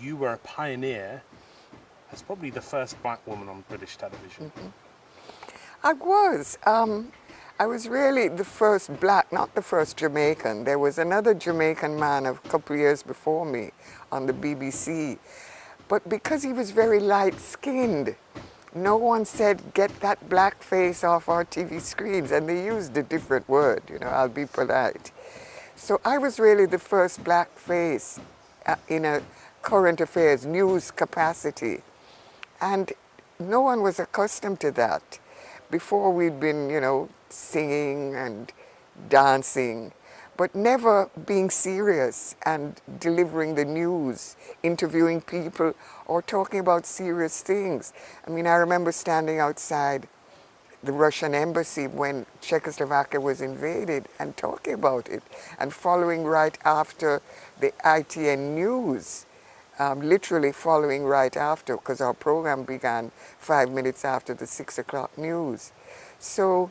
You were a pioneer as probably the first black woman on British television. I was. I was really the first black, not the first Jamaican. There was another Jamaican man a couple of years before me on the BBC. But because he was very light-skinned, no one said, get that black face off our TV screens. And they used a different word, I'll be polite. So I was really the first black face in a current affairs news capacity. And no one was accustomed to that. Before we'd been, singing and dancing, but never being serious and delivering the news, interviewing people, or talking about serious things. I mean, I remember standing outside the Russian embassy when Czechoslovakia was invaded and talking about it, and following right after the ITN news. Literally following right after, because our program began 5 minutes after the 6 o'clock news. So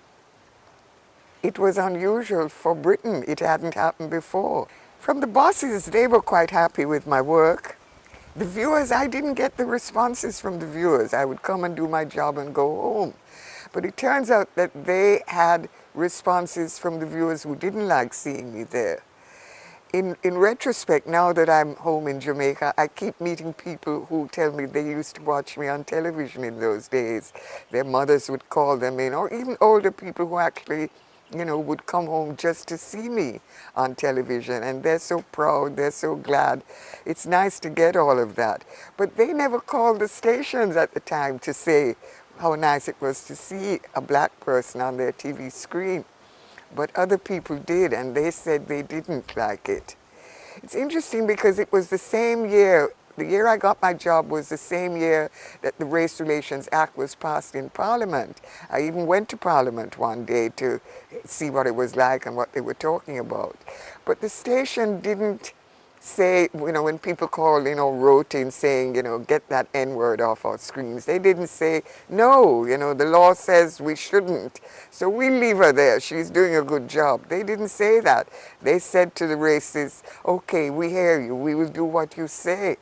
it was unusual for Britain. It hadn't happened before. From the bosses, they were quite happy with my work. The viewers, I didn't get the responses from the viewers. I would come and do my job and go home. But it turns out that they had responses from the viewers who didn't like seeing me there. In retrospect, now that I'm home in Jamaica, I keep meeting people who tell me they used to watch me on television in those days. Their mothers would call them in, or even older people who actually, would come home just to see me on television. And they're so proud, they're so glad. It's nice to get all of that. But they never called the stations at the time to say how nice it was to see a black person on their TV screen. But other people did, and they said they didn't like it. It's interesting because it was the same year, the year I got my job was the same year that the Race Relations Act was passed in Parliament. I even went to Parliament one day to see what it was like and what they were talking about. But the station didn't say, when people called, wrote in saying, get that N-word off our screens. They didn't say, no, the law says we shouldn't. So we leave her there. She's doing a good job. They didn't say that. They said to the racists, okay, we hear you. We will do what you say.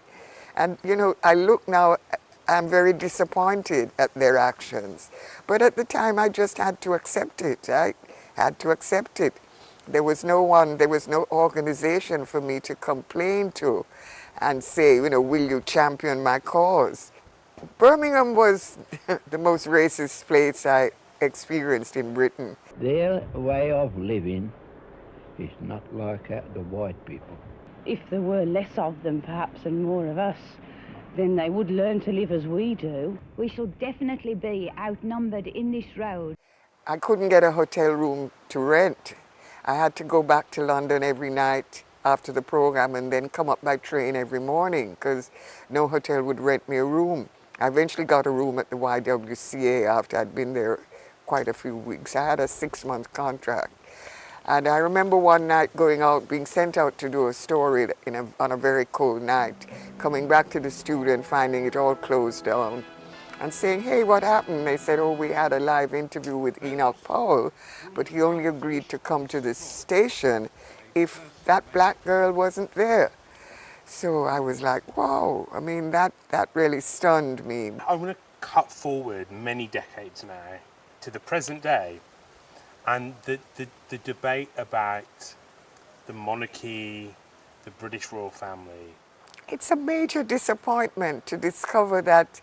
And, I look now, I'm very disappointed at their actions. But at the time, I just had to accept it. I had to accept it. There was no organization for me to complain to and say, will you champion my cause? Birmingham was the most racist place I experienced in Britain. Their way of living is not like the white people. If there were less of them, perhaps, and more of us, then they would learn to live as we do. We shall definitely be outnumbered in this road. I couldn't get a hotel room to rent. I had to go back to London every night after the program and then come up by train every morning because no hotel would rent me a room. I eventually got a room at the YWCA after I'd been there quite a few weeks. I had a 6-month contract. And I remember one night going out, being sent out to do a story on a very cold night, coming back to the studio and finding it all closed down. And saying, hey, what happened? They said, oh, we had a live interview with Enoch Powell, but he only agreed to come to the station if that black girl wasn't there. So I was like, wow, I mean, that really stunned me. I want to cut forward many decades now to the present day and the debate about the monarchy, the British royal family. It's a major disappointment to discover that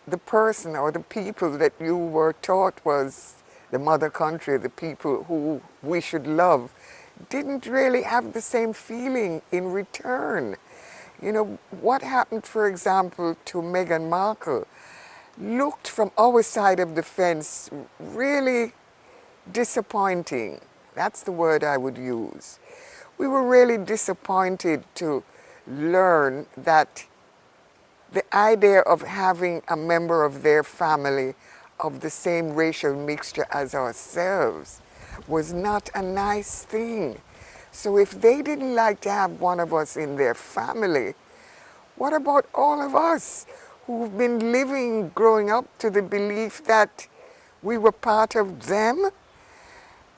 the person or the people that you were taught was the mother country, the people who we should love, didn't really have the same feeling in return. What happened, for example, to Meghan Markle looked from our side of the fence really disappointing. That's the word I would use. We were really disappointed to learn that the idea of having a member of their family of the same racial mixture as ourselves was not a nice thing. So if they didn't like to have one of us in their family, what about all of us who've been living, growing up to the belief that we were part of them?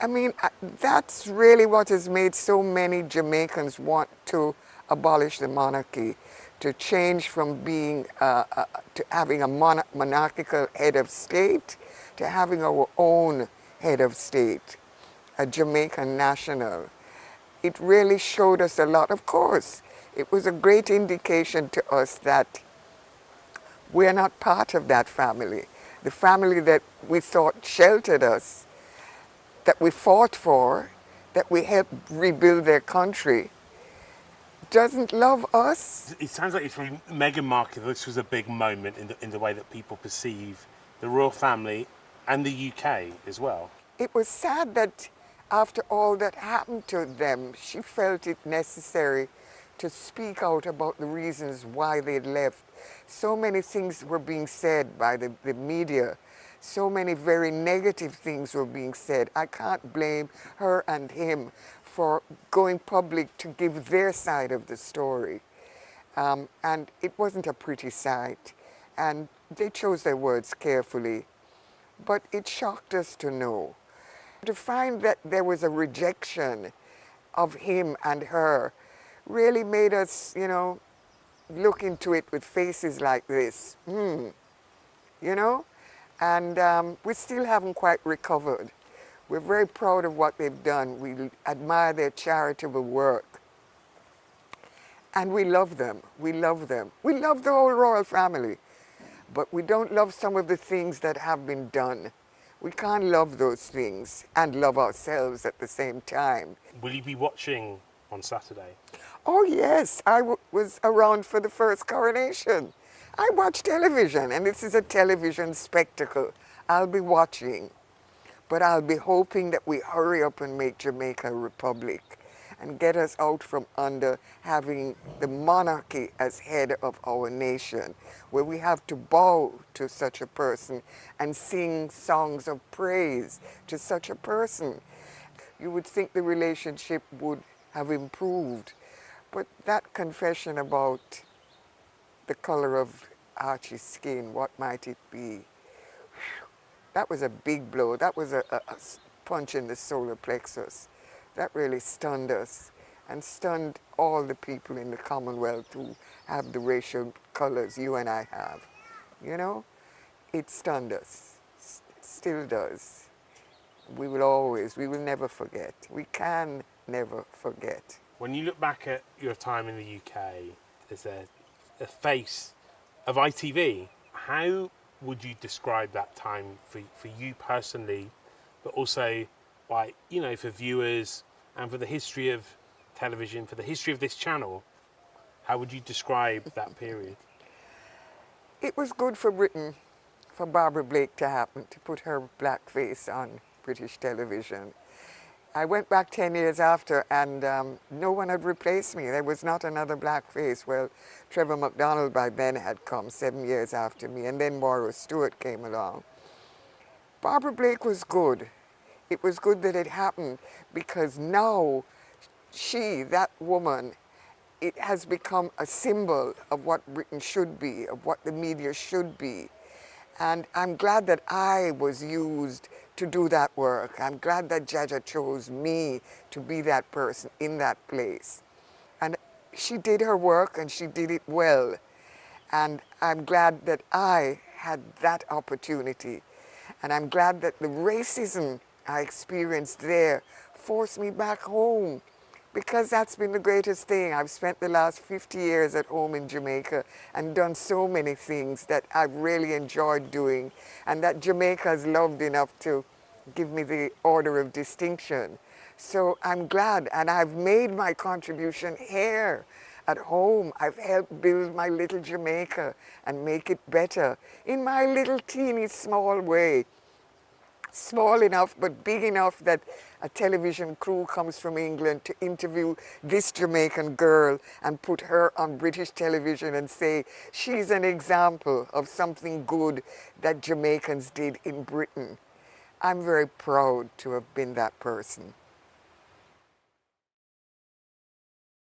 I mean, that's really what has made so many Jamaicans want to abolish the monarchy, to change from being to having a monarchical head of state to having our own head of state, a Jamaican national. It really showed us a lot. Of course, it was a great indication to us that we're not part of that family. The family that we thought sheltered us, that we fought for, that we helped rebuild their country, doesn't love us. It sounds like for Meghan Markle, this was a big moment in the way that people perceive the royal family and the UK as well. It was sad that after all that happened to them, she felt it necessary to speak out about the reasons why they'd left. So many things were being said by the media. So many very negative things were being said. I can't blame her and him for going public to give their side of the story. And it wasn't a pretty sight. And they chose their words carefully. But it shocked us to know. To find that there was a rejection of him and her really made us, you know, look into it with faces like this. You know? And we still haven't quite recovered. We're very proud of what they've done. We admire their charitable work. And we love them. We love them. We love the whole royal family. But we don't love some of the things that have been done. We can't love those things and love ourselves at the same time. Will you be watching on Saturday? Oh yes, I was around for the first coronation. I watch television, and this is a television spectacle. I'll be watching, but I'll be hoping that we hurry up and make Jamaica a republic and get us out from under having the monarchy as head of our nation, where we have to bow to such a person and sing songs of praise to such a person. You would think the relationship would have improved, but that confession about the color of Archie's skin, what might it be? That was a big blow. That was a punch in the solar plexus. That really stunned us and stunned all the people in the Commonwealth who have the racial colors you and I have. You know, it stunned us. It still does. We will never forget. We can never forget. When you look back at your time in the UK as a face of ITV, how would you describe that time for you personally, but also, like, you know, for viewers and for the history of television, for the history of this channel? How would you describe that period? It was good for Britain, for Barbara Blake to happen, to put her black face on British television. I went back 10 years after, and no one had replaced me. There was not another black face. Well, Trevor McDonald by then had come 7 years after me, and then Maura Stewart came along. Barbara Blake was good. It was good that it happened, because now she, that woman, it has become a symbol of what Britain should be, of what the media should be. And I'm glad that I was used to do that work. I'm glad that Jaja chose me to be that person in that place. And she did her work, and she did it well. And I'm glad that I had that opportunity. And I'm glad that the racism I experienced there forced me back home, because that's been the greatest thing. I've spent the last 50 years at home in Jamaica and done so many things that I've really enjoyed doing, and that Jamaica's loved enough to give me the Order of Distinction. So I'm glad, and I've made my contribution here at home. I've helped build my little Jamaica and make it better in my little teeny small way. Small enough but big enough that a television crew comes from England to interview this Jamaican girl and put her on British television and say she's an example of something good that Jamaicans did in Britain. I'm very proud to have been that person.